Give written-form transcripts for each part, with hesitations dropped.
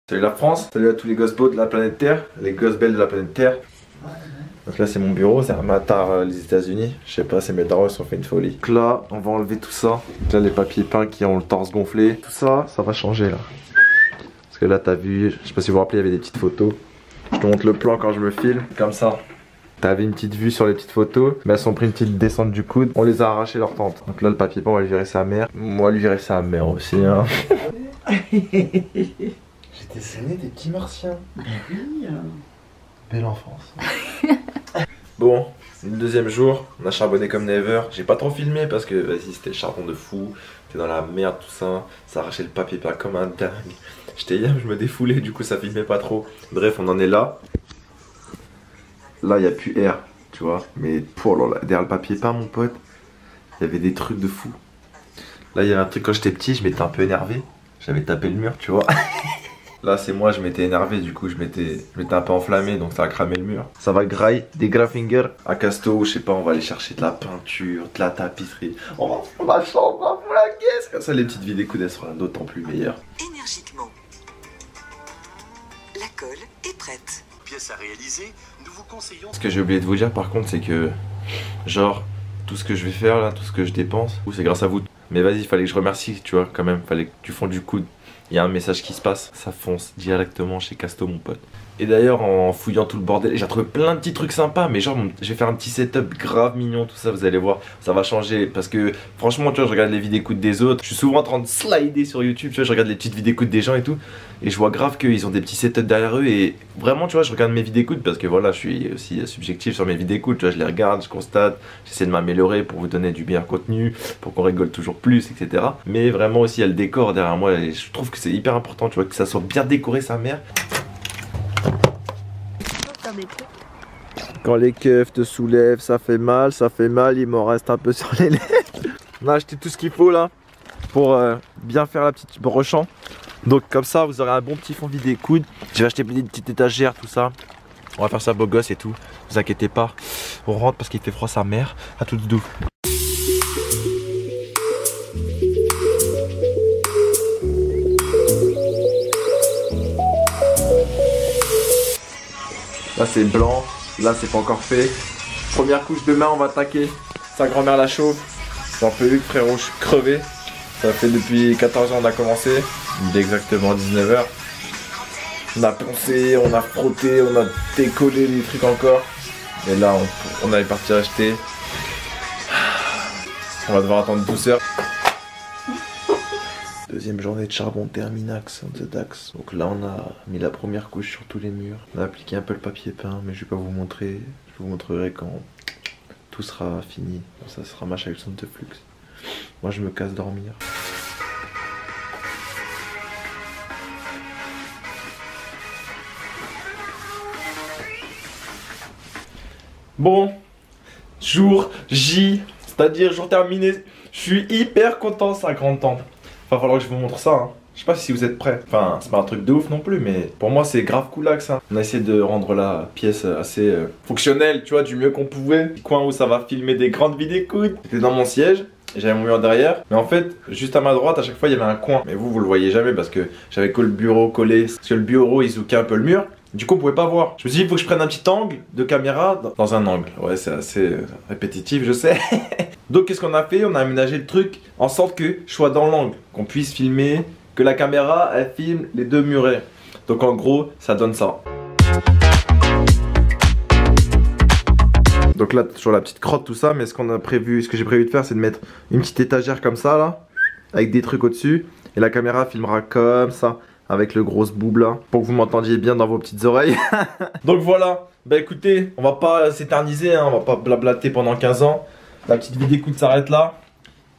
Salut la France, salut à tous les gosses beaux de la planète Terre, les gosses belles de la planète Terre. Donc là c'est mon bureau, c'est un matar les États-Unis. Je sais pas, c'est mes darons ils ont fait une folie. Donc là on va enlever tout ça. Donc là les papiers peints qui ont le torse gonflé. Tout ça, ça va changer là. Parce que là t'as vu, je sais pas si vous vous rappelez, il y avait des petites photos. Je te montre le plan quand je me filme, comme ça. T'avais une petite vue sur les petites photos, mais elles sont pris une petite descente du coude. On les a arrachées leur tente. Donc là le papier peint on va lui virer sa mère. Moi lui virer sa mère aussi hein. J'ai dessiné des petits martiens. Oui. Belle enfance. Bon, c'est le deuxième jour, on a charbonné comme never. J'ai pas trop filmé parce que vas-y c'était le charbon de fou. C'était dans la merde tout ça. Ça arrachait le papier peint comme un dingue. J'étais hier, je me défoulais, du coup ça filmait pas trop. Bref, on en est là. Là il n'y a plus air, tu vois. Mais pour là, derrière le papier peint mon pote, il y avait des trucs de fou. Là il y avait un truc quand j'étais petit, je m'étais un peu énervé. J'avais tapé le mur, tu vois. Là c'est moi, je m'étais énervé, du coup je m'étais un peu enflammé, donc ça a cramé le mur. Ça va grailler des Graffinger à Casto, je sais pas, on va aller chercher de la peinture, de la tapisserie. On va prendre la chambre, on va prendre la caisse. Comme ça les petites vidéos elles seront d'autant plus meilleures. Énergiquement. La colle est prête. Pièce à réaliser, nous vous conseillons... Ce que j'ai oublié de vous dire par contre c'est que, genre, tout ce que je vais faire là, tout ce que je dépense, c'est grâce à vous. Mais vas-y, il fallait que je remercie, tu vois, quand même, fallait que tu fondes du coude. Il y a un message qui se passe, ça fonce directement chez Casto mon pote. Et d'ailleurs en fouillant tout le bordel, j'ai trouvé plein de petits trucs sympas, mais genre je vais faire un petit setup grave mignon, tout ça, vous allez voir, ça va changer. Parce que franchement tu vois, je regarde les vidéos écoutes des autres, je suis souvent en train de slider sur YouTube, tu vois, je regarde les petites vidéos écoutes des gens et tout. Et je vois grave qu'ils ont des petits setups derrière eux et vraiment tu vois, je regarde mes vidéos écoutes parce que voilà, je suis aussi subjectif sur mes vidéos écoutes, tu vois, je les regarde, je constate, j'essaie de m'améliorer pour vous donner du meilleur contenu, pour qu'on rigole toujours plus, etc. Mais vraiment aussi il y a le décor derrière moi et je trouve que c'est hyper important, tu vois, que ça soit bien décoré sa mère. Quand les keufs te soulèvent, ça fait mal, il m'en reste un peu sur les lèvres. On a acheté tout ce qu'il faut là pour bien faire la petite brochant. Donc comme ça vous aurez un bon petit fond vidéo coude. J'ai acheté une petite étagère, tout ça. On va faire ça beau gosse et tout, vous inquiétez pas. On rentre parce qu'il fait froid sa mère. À tout doux. Là c'est blanc, là c'est pas encore fait. Première couche demain on va attaquer. Sa grand-mère la chauffe. J'en peux plus frérot, je suis crevé. Ça fait depuis 14 ans on a commencé. Il est exactement 19h. On a poncé, on a frotté, on a décollé les trucs encore. Et là on allait partir acheter. On va devoir attendre 12 heures. Deuxième journée de charbon Terminax on the Dax. Donc là on a mis la première couche sur tous les murs. On a appliqué un peu le papier peint, mais je vais pas vous montrer. Je vous montrerai quand tout sera fini. Ça sera ma chaîne de flux. Moi je me casse dormir. Bon, jour J, c'est-à-dire jour terminé. Je suis hyper content, ça grande tante. Va falloir que je vous montre ça hein. Je sais pas si vous êtes prêts. Enfin c'est pas un truc de ouf non plus, mais pour moi c'est grave coolax hein. On a essayé de rendre la pièce assez fonctionnelle, tu vois, du mieux qu'on pouvait. Coin où ça va filmer des grandes vidéos écoute. J'étais dans mon siège, j'avais mon mur derrière. Mais en fait juste à ma droite à chaque fois il y avait un coin. Mais vous le voyez jamais parce que j'avais que le bureau collé. Parce que le bureau il zookait un peu le mur. Du coup on pouvait pas voir. Je me suis dit il faut que je prenne un petit angle de caméra dans un angle. Ouais c'est assez répétitif je sais. Donc qu'est-ce qu'on a fait? On a aménagé le truc en sorte que je sois dans l'angle, qu'on puisse filmer, que la caméra elle filme les deux murets. Donc en gros ça donne ça. Donc là toujours la petite crotte tout ça, mais ce qu'on a prévu, ce que j'ai prévu de faire c'est de mettre une petite étagère comme ça là, avec des trucs au-dessus, et la caméra filmera comme ça. Avec le gros boob là, pour que vous m'entendiez bien dans vos petites oreilles. Donc voilà, bah écoutez, on va pas s'éterniser, hein, on va pas blablater pendant 15 ans. La petite vidéo écoute s'arrête là.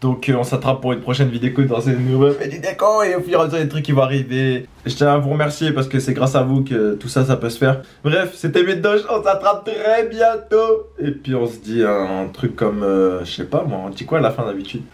Donc on s'attrape pour une prochaine vidéo écoute dans cette nouvelle vidéo déco. Et au fur et à mesure des trucs qui vont arriver. Je tiens à vous remercier parce que c'est grâce à vous que tout ça peut se faire. Bref, c'était Médoche, on s'attrape très bientôt. Et puis on se dit un truc comme, je sais pas moi, on dit quoi à la fin d'habitude?